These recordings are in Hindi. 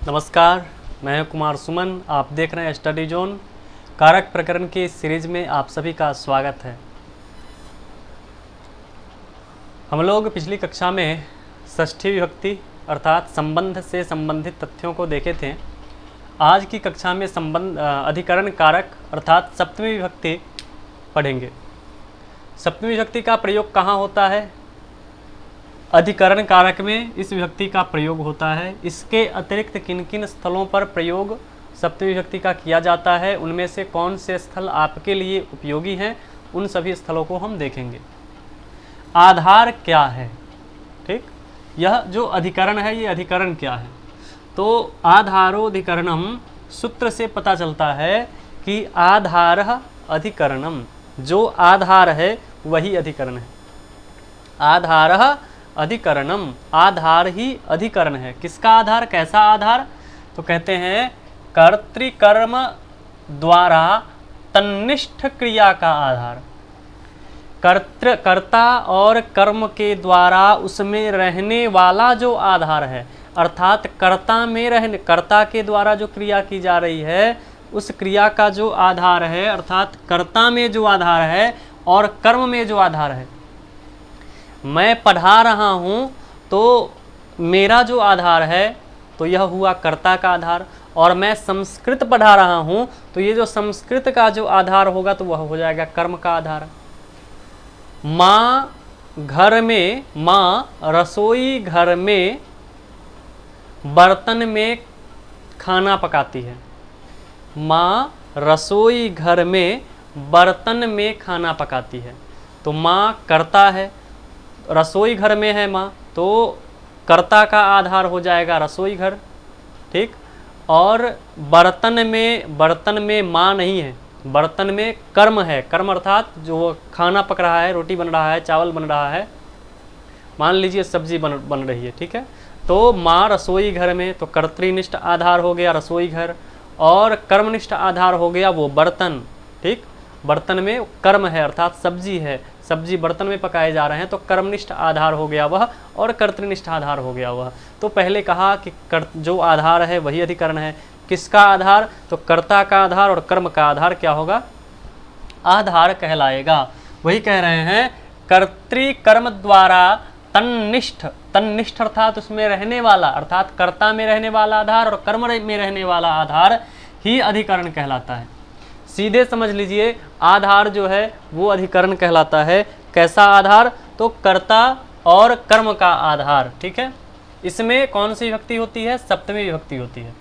नमस्कार, मैं हूं कुमार सुमन। आप देख रहे हैं स्टडी जोन। कारक प्रकरण की इस सीरीज में आप सभी का स्वागत है। हम लोग पिछली कक्षा में षष्ठी विभक्ति अर्थात संबंध से संबंधित तथ्यों को देखे थे। आज की कक्षा में अधिकरण कारक अर्थात सप्तमी विभक्ति पढ़ेंगे। सप्तमी विभक्ति का प्रयोग कहाँ होता है? अधिकरण कारक में इस विभक्ति का प्रयोग होता है। इसके अतिरिक्त किन किन स्थलों पर प्रयोग सप्तमी विभक्ति का किया जाता है, उनमें से कौन से स्थल आपके लिए उपयोगी हैं, उन सभी स्थलों को हम देखेंगे। आधार क्या है? ठीक, यह जो अधिकरण है ये अधिकरण क्या है? तो आधारोधिकरणम सूत्र से पता चलता है कि आधारः अधिकरणम, जो आधार है वही अधिकरण है। आधारः अधिकरणम, आधार ही अधिकरण है। किसका आधार? कैसा आधार? तो कहते हैं कर्तृकर्म द्वारा तन्निष्ठ क्रिया का आधार। कर्ता और कर्म के द्वारा उसमें रहने वाला जो आधार है, अर्थात कर्ता के द्वारा जो क्रिया की जा रही है उस क्रिया का जो आधार है, अर्थात कर्ता में जो आधार है और कर्म में जो आधार है। मैं पढ़ा रहा हूँ तो मेरा जो आधार है तो यह हुआ कर्ता का आधार, और मैं संस्कृत पढ़ा रहा हूँ तो ये जो संस्कृत का जो आधार होगा तो वह हो जाएगा कर्म का आधार। माँ रसोई घर में बर्तन में खाना पकाती है। माँ रसोई घर में बर्तन में खाना पकाती है, तो माँ कर्ता है, रसोई घर में है माँ, तो कर्ता का आधार हो जाएगा रसोई घर। ठीक, और बर्तन में माँ नहीं है, बर्तन में कर्म है। कर्म अर्थात जो खाना पक रहा है, रोटी बन रहा है, चावल बन रहा है, मान लीजिए सब्जी बन रही है। ठीक है, तो माँ रसोई घर में, तो कर्तृनिष्ठ आधार हो गया रसोई घर, और कर्मनिष्ठ आधार हो गया वो बर्तन। ठीक, बर्तन में कर्म है अर्थात सब्जी है, सब्जी बर्तन में पकाए जा रहे हैं, तो कर्मनिष्ठ आधार हो गया वह और कर्तृनिष्ठ आधार हो गया वह। तो पहले कहा कि जो आधार है वही अधिकरण है। किसका आधार? तो कर्ता का आधार और कर्म का आधार क्या होगा? आधार कहलाएगा। वही कह रहे हैं कर्तृकर्म द्वारा तन्निष्ठ अर्थात उसमें रहने वाला, अर्थात कर्ता में रहने वाला आधार और कर्म में रहने वाला आधार ही अधिकरण कहलाता है। सीधे समझ लीजिए, आधार जो है वो अधिकरण कहलाता है। कैसा आधार? तो कर्ता और कर्म का आधार। ठीक है, इसमें कौन सी विभक्ति होती है? सप्तमी विभक्ति होती है।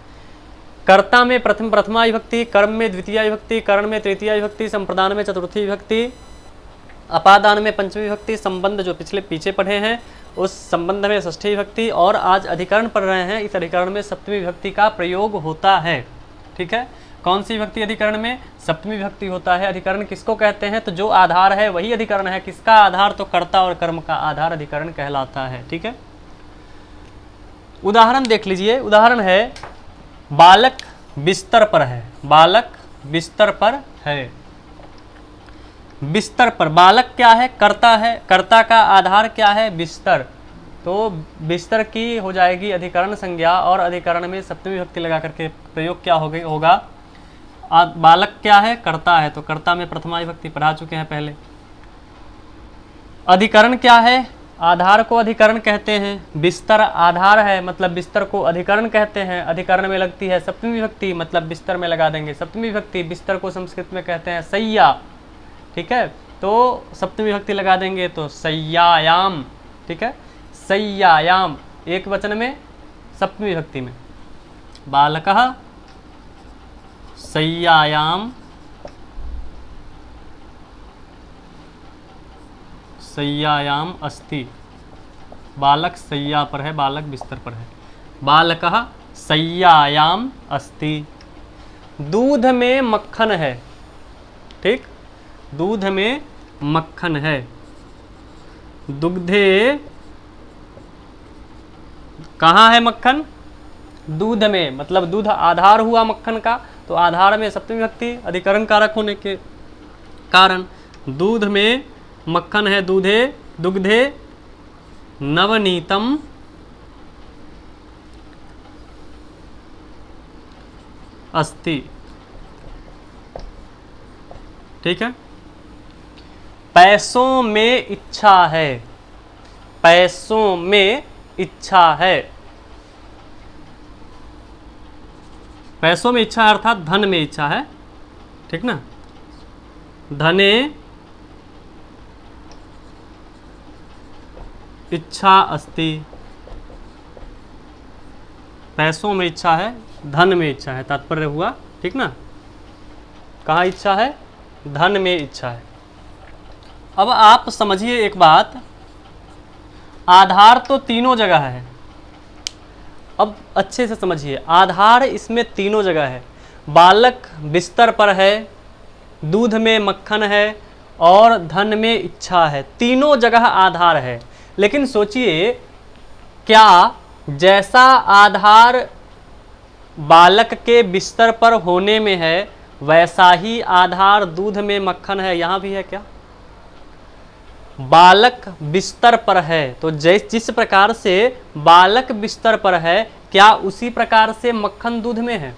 कर्ता में प्रथमा विभक्ति, कर्म में द्वितीय विभक्ति, करण में तृतीय विभक्ति, संप्रदान में चतुर्थी विभक्ति, अपादान में पंचमी विभक्ति, संबंध जो पीछे पढ़े हैं उस संबंध में षष्ठी विभक्ति, और आज अधिकरण पढ़ रहे हैं, इस अधिकरण में सप्तमी विभक्ति का प्रयोग होता है। ठीक है, कौन सी विभक्ति अधिकरण में? सप्तमी विभक्ति होता है। अधिकरण किसको कहते हैं? तो जो आधार है वही अधिकरण है। किसका आधार? तो कर्ता और कर्म का आधार अधिकरण कहलाता है। ठीक है, उदाहरण देख लीजिए। उदाहरण है बालक बिस्तर पर है। बालक बिस्तर पर है। बिस्तर पर बालक क्या है? कर्ता है। कर्ता का आधार क्या है? बिस्तर। तो बिस्तर की हो जाएगी अधिकरण संज्ञा, और अधिकरण में सप्तमी विभक्ति लगा करके प्रयोग क्या होगा? बालक क्या है? कर्ता है, तो कर्ता में प्रथमा विभक्ति पढ़ा चुके हैं पहले। अधिकरण क्या है? आधार को अधिकरण कहते हैं। बिस्तर आधार है, मतलब बिस्तर को अधिकरण कहते हैं। अधिकरण में लगती है सप्तमी विभक्ति, मतलब बिस्तर में लगा देंगे सप्तमी विभक्ति। बिस्तर को संस्कृत में कहते हैं सैया। ठीक है, तो सप्तमी विभक्ति लगा देंगे तो सैयायाम। ठीक है, सैयायाम एक वचन में सप्तमी विभक्ति में। बालकः सैयायाम अस्ति। बालक सैया पर है, बालक बिस्तर पर है। बालकः सैयायाम अस्ति। दूध में मक्खन है। ठीक, दूध में मक्खन है। दुग्धे, कहाँ है मक्खन? दूध में, मतलब दूध आधार हुआ मक्खन का, तो आधार में सप्तमी विभक्ति अधिकरण कारक होने के कारण दूध में मक्खन है। दुग्धे नवनीतम अस्ति। ठीक है। पैसों में इच्छा है, पैसों में इच्छा है। पैसों में इच्छा अर्थात धन में इच्छा है, ठीक ना। धने इच्छा अस्ति, पैसों में इच्छा है, धन में इच्छा है, तात्पर्य हुआ, ठीक ना। कहाँ इच्छा है? धन में इच्छा है। अब आप समझिए एक बात, आधार तो तीनों जगह है। अब अच्छे से समझिए, आधार इसमें तीनों जगह है। बालक बिस्तर पर है, दूध में मक्खन है और धन में इच्छा है, तीनों जगह आधार है। लेकिन सोचिए, क्या जैसा आधार बालक के बिस्तर पर होने में है वैसा ही आधार दूध में मक्खन है यहाँ भी है क्या? बालक बिस्तर पर है तो जिस प्रकार से बालक बिस्तर पर है, क्या उसी प्रकार से मक्खन दूध में है?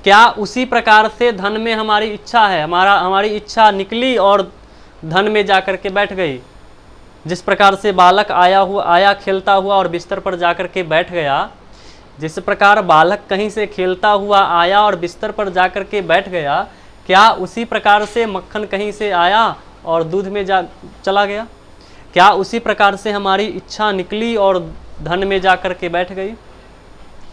क्या उसी प्रकार से धन में हमारी इच्छा है? हमारी इच्छा निकली और धन में जाकर के बैठ गई। जिस प्रकार से बालक आया खेलता हुआ और बिस्तर पर जाकर के बैठ गया, जिस प्रकार बालक कहीं से खेलता हुआ आया और बिस्तर पर जाकर के बैठ गया, क्या उसी प्रकार से मक्खन कहीं से आया और दूध में चला गया? क्या उसी प्रकार से हमारी इच्छा निकली और धन में जाकर के बैठ गई?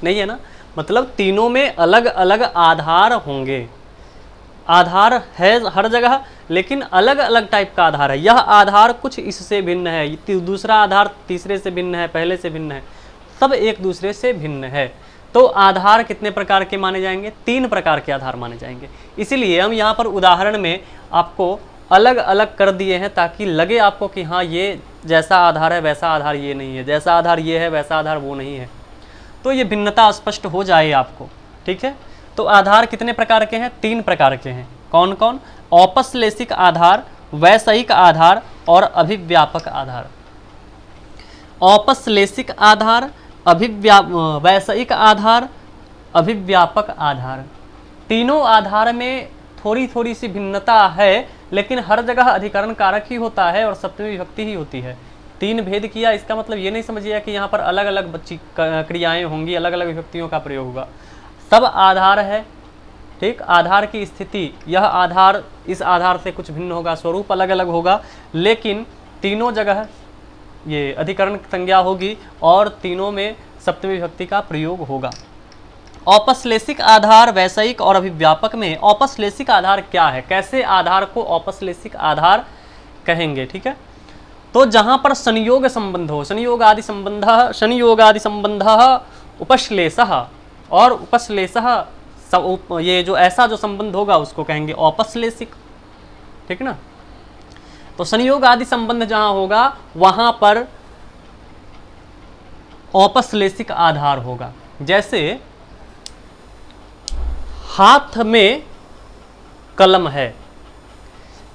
नहीं है ना। मतलब तीनों में अलग अलग आधार होंगे। आधार है हर जगह, लेकिन अलग अलग टाइप का आधार है। यह आधार कुछ इससे भिन्न है, दूसरा आधार तीसरे से भिन्न है, पहले से भिन्न है, सब एक दूसरे से भिन्न है। तो आधार कितने प्रकार के माने जाएंगे? 3 प्रकार के आधार माने जाएंगे। इसीलिए हम यहाँ पर उदाहरण में आपको अलग अलग कर दिए हैं ताकि लगे आपको कि हाँ ये जैसा आधार है वैसा आधार ये नहीं है, जैसा आधार ये है वैसा आधार वो नहीं है। तो ये भिन्नता स्पष्ट हो जाए आपको। ठीक है। तो आधार कितने प्रकार के हैं? 3 प्रकार के हैं। कौन कौन? औपश्लेषिक आधार, वैषयिक आधार और अभिव्यापक आधार। औपश्लेषिक आधार, वैषयिक आधार, अभिव्यापक आधार। तीनों आधार में थोड़ी थोड़ी सी भिन्नता है, लेकिन हर जगह अधिकरण कारक ही होता है और सप्तमी विभक्ति ही होती है। 3 भेद किया, इसका मतलब ये नहीं समझिए कि यहाँ पर अलग अलग क्रियाएं होंगी, अलग अलग विभक्तियों का प्रयोग होगा। सब आधार है। ठीक। आधार की स्थिति, यह आधार इस आधार से कुछ भिन्न होगा, स्वरूप अलग अलग होगा, लेकिन तीनों जगह ये अधिकरण संज्ञा होगी और तीनों में सप्तमी विभक्ति का प्रयोग होगा। औपश्लेषिक आधार, वैषयिक और अभिव्यापक में औपश्लेषिक आधार क्या है? कैसे आधार को औपश्लेषिक आधार कहेंगे? ठीक है। तो जहां पर संयोग संबंध हो, संयोग आदि संबंध उपश्लेषः और उपश्लेषः, ये जो ऐसा जो संबंध होगा उसको कहेंगे औपश्लेषिक। ठीक ना। तो संयोग आदि संबंध जहां होगा वहां पर औपश्लेषिक आधार होगा। जैसे हाथ में कलम है,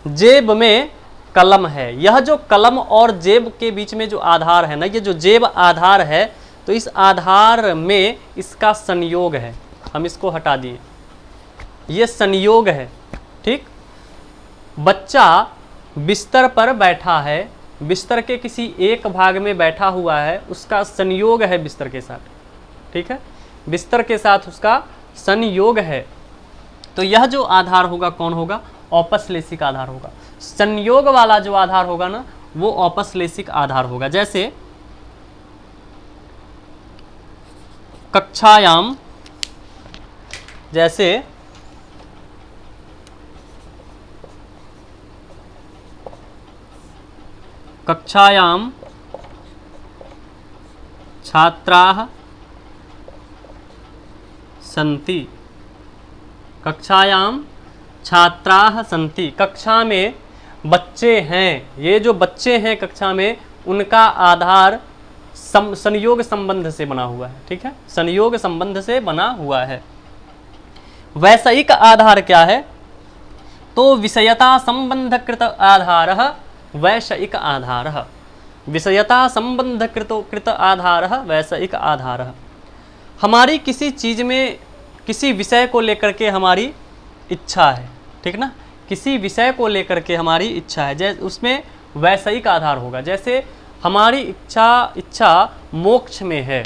जेब में कलम है। यह जो कलम और जेब के बीच में जो आधार है ना, ये जो जेब आधार है, तो इस आधार में इसका संयोग है। हम इसको हटा दिए, ये संयोग है। ठीक। बच्चा बिस्तर पर बैठा है, बिस्तर के किसी एक भाग में बैठा हुआ है, उसका संयोग है बिस्तर के साथ। ठीक है। बिस्तर के साथ उसका संयोग है। तो यह जो आधार होगा कौन होगा? औपश्लेषिक आधार होगा। संयोग वाला जो आधार होगा ना, वो औपश्लेषिक आधार होगा। जैसे कक्षायाम, जैसे कक्षायाम छात्राः सन्ति, कक्षायाम छात्राः सन्ति, कक्षा में बच्चे हैं। ये जो बच्चे हैं कक्षा में, उनका आधार संयोग संबंध से बना हुआ है। ठीक है। संयोग संबंध से बना हुआ है। वैषयिक आधार क्या है? तो विषयता संबंधकृत आधारः वैषयिक आधारः। विषयता संबंधकृत आधारः वैषयिक आधारः। हमारी किसी चीज़ में किसी विषय को लेकर के हमारी इच्छा है, ठीक ना, किसी विषय को लेकर के हमारी इच्छा है, जैसे उसमें वैषयिक आधार होगा। जैसे हमारी इच्छा मोक्ष में है,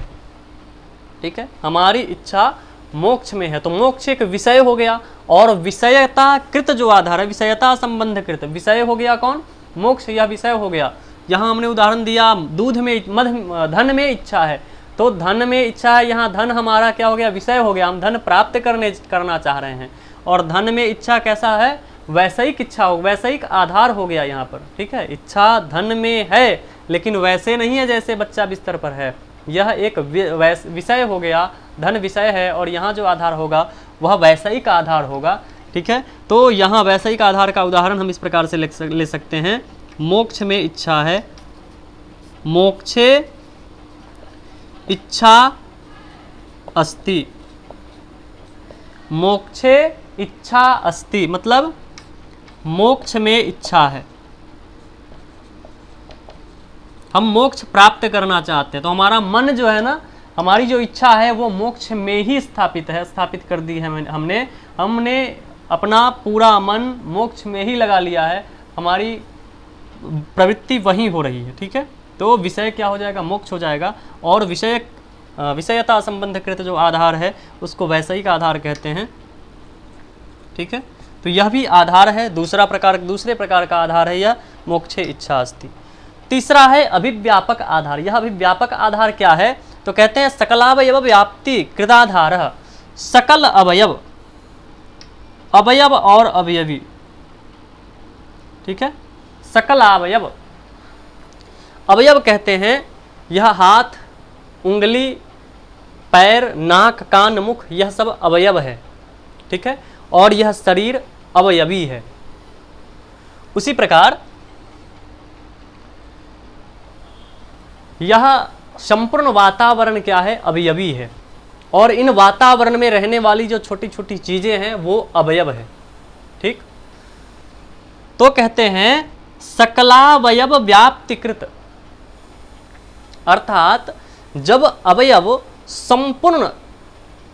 ठीक है, हमारी इच्छा मोक्ष में है, तो मोक्ष एक विषय हो गया। और विषयता कृत जो आधार है, विषयता संबंध कृत विषय हो गया कौन, मोक्ष, या विषय हो गया। यहाँ हमने उदाहरण दिया दूध में धन में इच्छा है, तो धन में इच्छा है, यहाँ धन हमारा क्या हो गया, विषय हो गया, हम धन प्राप्त करना चाह रहे हैं। और धन में इच्छा कैसा है, वैषयिक इच्छा हो, वैषयिक आधार हो गया यहाँ पर, ठीक है। इच्छा धन में है लेकिन वैसे नहीं है जैसे बच्चा बिस्तर पर है, यह एक विषय हो गया, धन विषय है, और यहाँ जो आधार होगा वह वैषयिक आधार होगा, ठीक है। तो यहाँ वैषयिक आधार का उदाहरण हम इस प्रकार से ले सकते हैं, मोक्ष में इच्छा है, मोक्षे इच्छा अस्ति, मोक्षे इच्छा अस्ति मतलब मोक्ष में इच्छा है, हम मोक्ष प्राप्त करना चाहते हैं, तो हमारा मन जो है ना, हमारी जो इच्छा है वो मोक्ष में ही स्थापित है, स्थापित कर दी है हमने अपना पूरा मन मोक्ष में ही लगा लिया है, हमारी प्रवृत्ति वहीं हो रही है, ठीक है। तो विषय क्या हो जाएगा, मोक्ष हो जाएगा। और विषयता संबंधकृत जो आधार है उसको वैषयिक आधार कहते हैं, ठीक है। तो यह भी आधार है, दूसरे प्रकार का आधार है, यह मोक्षे इच्छा अस्ति। तीसरा है अभिव्यापक आधार। यह अभिव्यापक आधार क्या है, तो कहते हैं सकलावयव व्याप्ति कृताधार, सकल अवयव, अवयव और अवयवी, ठीक है। सकल अवयव, अवयव कहते हैं यह हाथ, उंगली, पैर, नाक, कान, मुख, यह सब अवयव है, ठीक है। और यह शरीर अवयवी है। उसी प्रकार यह संपूर्ण वातावरण क्या है, अवयवी है। और इन वातावरण में रहने वाली जो छोटी छोटी चीजें हैं वो अवयव है, ठीक। तो कहते हैं सकलावयव व्याप्तिकृत, अर्थात जब अवयव संपूर्ण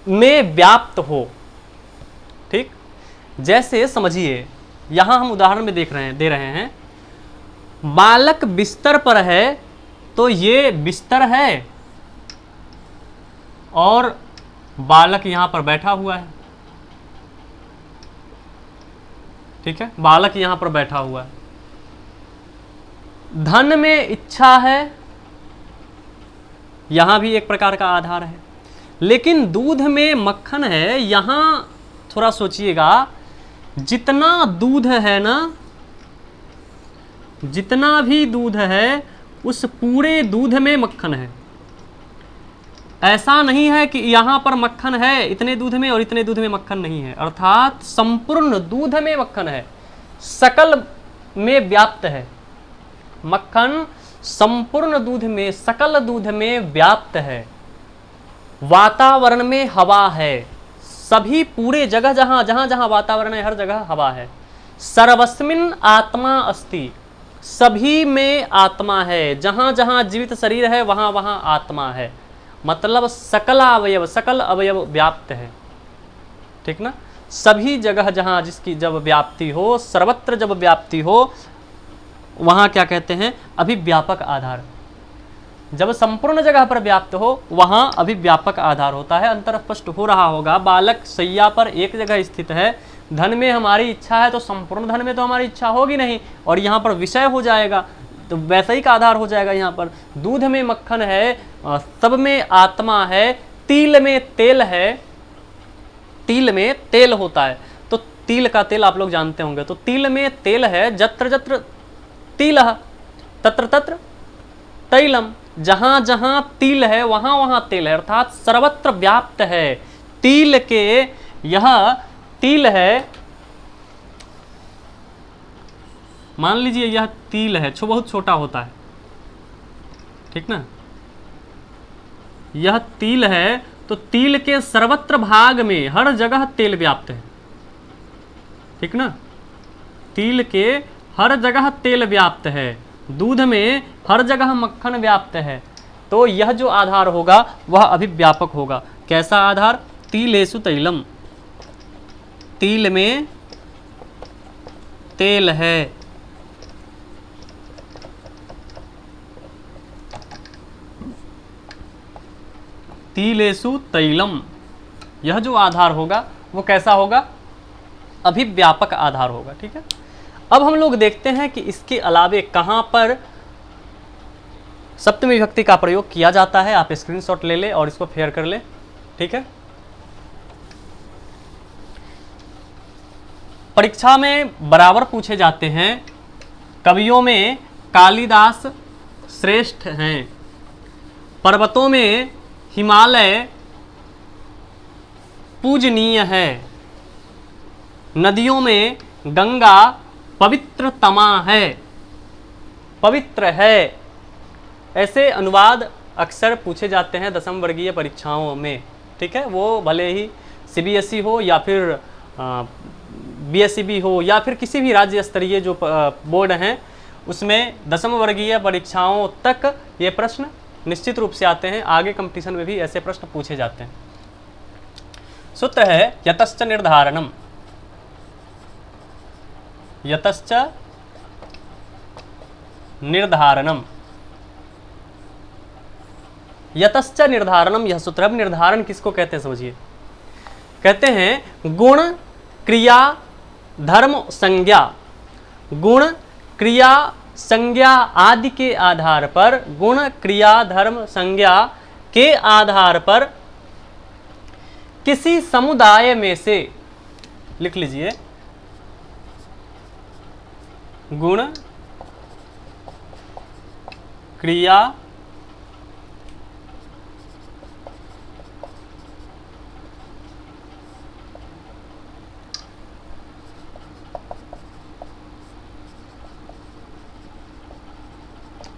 में व्याप्त हो, ठीक। जैसे समझिए यहां हम उदाहरण में दे रहे हैं, बालक बिस्तर पर है तो ये बिस्तर है और बालक यहां पर बैठा हुआ है, ठीक है, बालक यहां पर बैठा हुआ है। धन में इच्छा है, यहां भी एक प्रकार का आधार है। लेकिन दूध में मक्खन है, यहां थोड़ा सोचिएगा, जितना दूध है ना, जितना भी दूध है उस पूरे दूध में मक्खन है। ऐसा नहीं है कि यहां पर मक्खन है इतने दूध में और इतने दूध में मक्खन नहीं है, अर्थात संपूर्ण दूध में मक्खन है, सकल में व्याप्त है। मक्खन संपूर्ण दूध में, सकल दूध में व्याप्त है। वातावरण में हवा है, सभी पूरे जगह जहां जहां वातावरण है हर जगह हवा है। सर्वस्मिन् आत्मा अस्ति, सभी में आत्मा है, जहां जहां जीवित शरीर है वहां वहां आत्मा है। मतलब सकल अवयव व्याप्त है, ठीक ना। सभी जगह जहां जिसकी जब व्याप्ति हो, सर्वत्र जब व्याप्ति हो, वहां क्या कहते हैं, अभिव्यापक आधार। जब संपूर्ण जगह पर व्याप्त हो वहां अभिव्यापक आधार होता है। अंतर स्पष्ट हो रहा होगा। बालक सैया पर एक जगह स्थित है, धन में हमारी इच्छा है तो संपूर्ण धन में तो हमारी इच्छा होगी नहीं, और यहाँ पर विषय हो जाएगा, तो वैषयिक आधार हो जाएगा। यहाँ पर दूध में मक्खन है, सब में आत्मा है, तिल में तेल है, तिल में तेल होता है, तो तिल का तेल आप लोग जानते होंगे, तो तिल में तेल है, जत्र जत्र तिलः तत्र तत्र तैलम, जहां जहां तिल है वहां वहां तेल है, अर्थात सर्वत्र व्याप्त है। तिल के, यह तिल है, मान लीजिए यह तिल है, बहुत छोटा होता है, ठीक ना। यह तिल है तो तिल के सर्वत्र भाग में हर जगह तेल व्याप्त है, ठीक ना। तिल के हर जगह तेल व्याप्त है, दूध में हर जगह मक्खन व्याप्त है, तो यह जो आधार होगा वह अभिव्यापक होगा। कैसा आधार? तिलेषु तैलम, तिल में तेल है। तिलेषु तैलम, यह जो आधार होगा वो कैसा होगा? अभिव्यापक आधार होगा। ठीक है, अब हम लोग देखते हैं कि इसके अलावे कहां पर सप्तमी विभक्ति का प्रयोग किया जाता है। आप स्क्रीनशॉट ले ले और इसको फेयर कर ले। ठीक है, परीक्षा में बराबर पूछे जाते हैं। कवियों में कालिदास श्रेष्ठ हैं, पर्वतों में हिमालय पूजनीय है, नदियों में गंगा पवित्रतमा है, पवित्र है। ऐसे अनुवाद अक्सर पूछे जाते हैं 10वीं वर्गीय परीक्षाओं में। ठीक है, वो भले ही सीबीएसई हो या फिर बीएसईबी हो या फिर किसी भी राज्य स्तरीय जो बोर्ड हैं उसमें 10वीं वर्गीय परीक्षाओं तक ये प्रश्न निश्चित रूप से आते हैं। आगे कंपटीशन में भी ऐसे प्रश्न पूछे जाते हैं। सूत्र है यतश्च निर्धारणम, यतश्च निर्धारणम, यतश्च निर्धारणम, यह सूत्र। अब निर्धारण किसको कहते हैं समझिए। कहते हैं गुण क्रिया धर्म संज्ञा, गुण क्रिया संज्ञा आदि के आधार पर, गुण क्रिया धर्म संज्ञा के आधार पर किसी समुदाय में से, लिख लीजिए, गुण क्रिया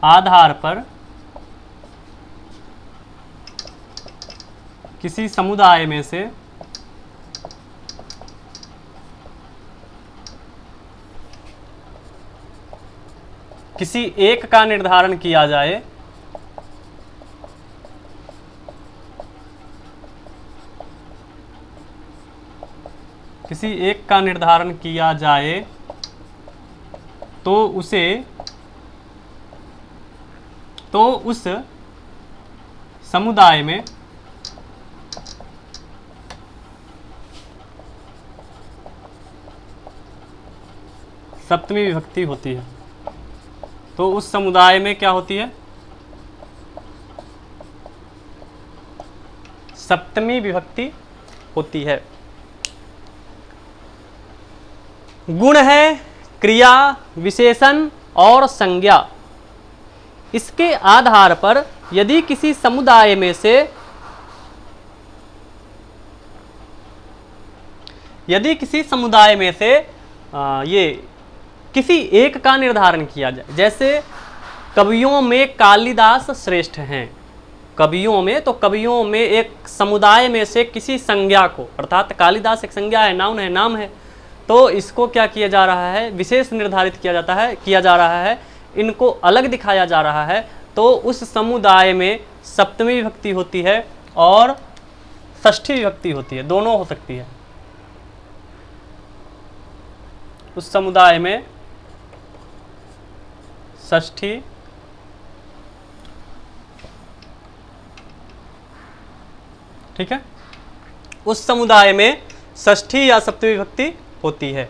आधार पर किसी समुदाय में से किसी एक का निर्धारण किया जाए, किसी एक का निर्धारण किया जाए तो उस समुदाय में सप्तमी विभक्ति होती है। तो उस समुदाय में क्या होती है? सप्तमी विभक्ति होती है। गुण है क्रिया विशेषण और संज्ञा, इसके आधार पर यदि किसी समुदाय में से ये किसी एक का निर्धारण किया जाए, जैसे कवियों में कालिदास श्रेष्ठ हैं, कवियों में, तो कवियों में एक समुदाय में से किसी संज्ञा को, अर्थात कालिदास एक संज्ञा है, नाउन है, नाम है, तो इसको क्या किया जा रहा है? विशेष निर्धारित किया जा रहा है, इनको अलग दिखाया जा रहा है। तो उस समुदाय में सप्तमी विभक्ति होती है और षष्ठी विभक्ति होती है, दोनों हो सकती है। उस समुदाय में षष्ठी ठीक है, उस समुदाय में षष्ठी या सप्तमी विभक्ति होती है।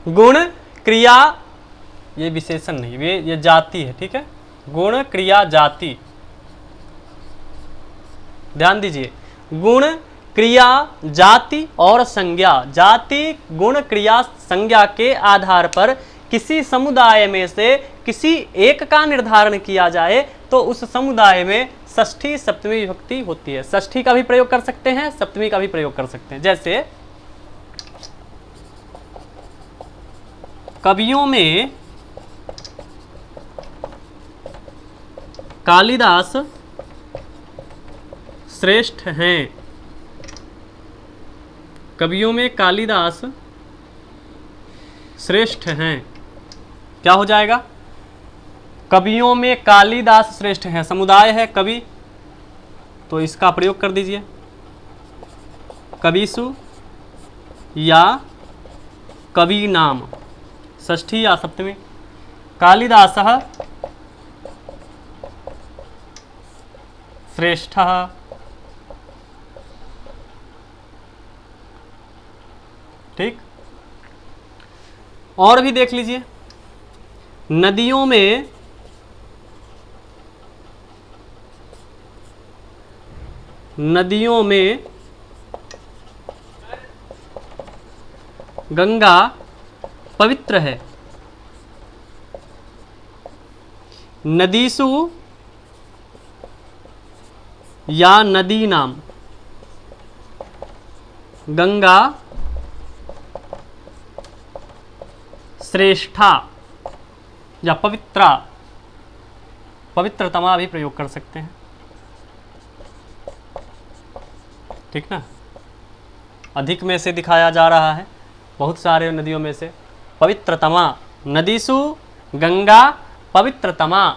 गुण क्रिया, ये विशेषण नहीं, ये जाति है। ठीक है, गुण क्रिया जाति, ध्यान दीजिए, गुण क्रिया जाति और संज्ञा, जाति गुण क्रिया संज्ञा के आधार पर किसी समुदाय में से किसी एक का निर्धारण किया जाए तो उस समुदाय में षष्ठी सप्तमी विभक्ति होती है। षष्ठी का भी प्रयोग कर सकते हैं, सप्तमी का भी प्रयोग कर सकते हैं। जैसे कवियों में कालिदास श्रेष्ठ हैं, कवियों में कालिदास श्रेष्ठ हैं, क्या हो जाएगा? कवियों में कालिदास श्रेष्ठ हैं, समुदाय है कवि, तो इसका प्रयोग कर दीजिए, कविषु या कवि नाम, षष्ठी या सप्तमी। कालिदासः श्रेष्ठः, ठीक। और भी देख लीजिए, नदियों में गंगा पवित्र है, नदीसु या नदी नाम गंगा श्रेष्ठा या पवित्रा, पवित्रतमा भी प्रयोग कर सकते हैं, ठीक ना। अधिक में से दिखाया जा रहा है, बहुत सारे नदियों में से पवित्रतमा, नदीसु गंगा पवित्रतमा,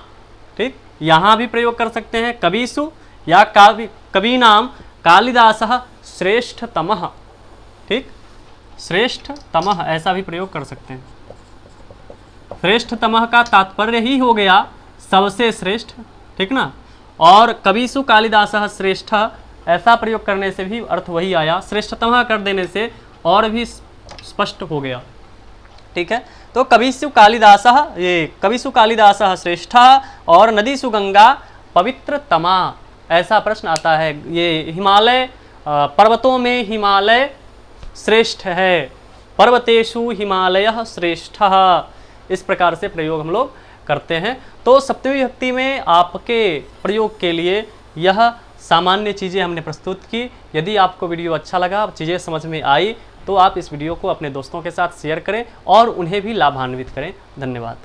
ठीक। यहाँ भी प्रयोग कर सकते हैं कविसु या कवि नाम कालिदासः श्रेष्ठतमः, ठीक, श्रेष्ठतमः ऐसा भी प्रयोग कर सकते हैं। श्रेष्ठतमः का तात्पर्य ही हो गया सबसे श्रेष्ठ, ठीक ना। और कविसु कालिदासः श्रेष्ठ ऐसा प्रयोग करने से भी अर्थ वही आया, श्रेष्ठतमः कर देने से और भी स्पष्ट हो गया, ठीक है। तो कविसु कालिदासः, ये कविसु कालिदासः श्रेष्ठः और नदीसु गंगा पवित्रतमा, ऐसा प्रश्न आता है। ये हिमालय, पर्वतों में हिमालय श्रेष्ठ है, पर्वतेषु हिमालयः श्रेष्ठः, इस प्रकार से प्रयोग हम लोग करते हैं। तो सप्तमी विभक्ति में आपके प्रयोग के लिए यह सामान्य चीज़ें हमने प्रस्तुत की। यदि आपको वीडियो अच्छा लगा, चीज़ें समझ में आई, तो आप इस वीडियो को अपने दोस्तों के साथ शेयर करें और उन्हें भी लाभान्वित करें। धन्यवाद।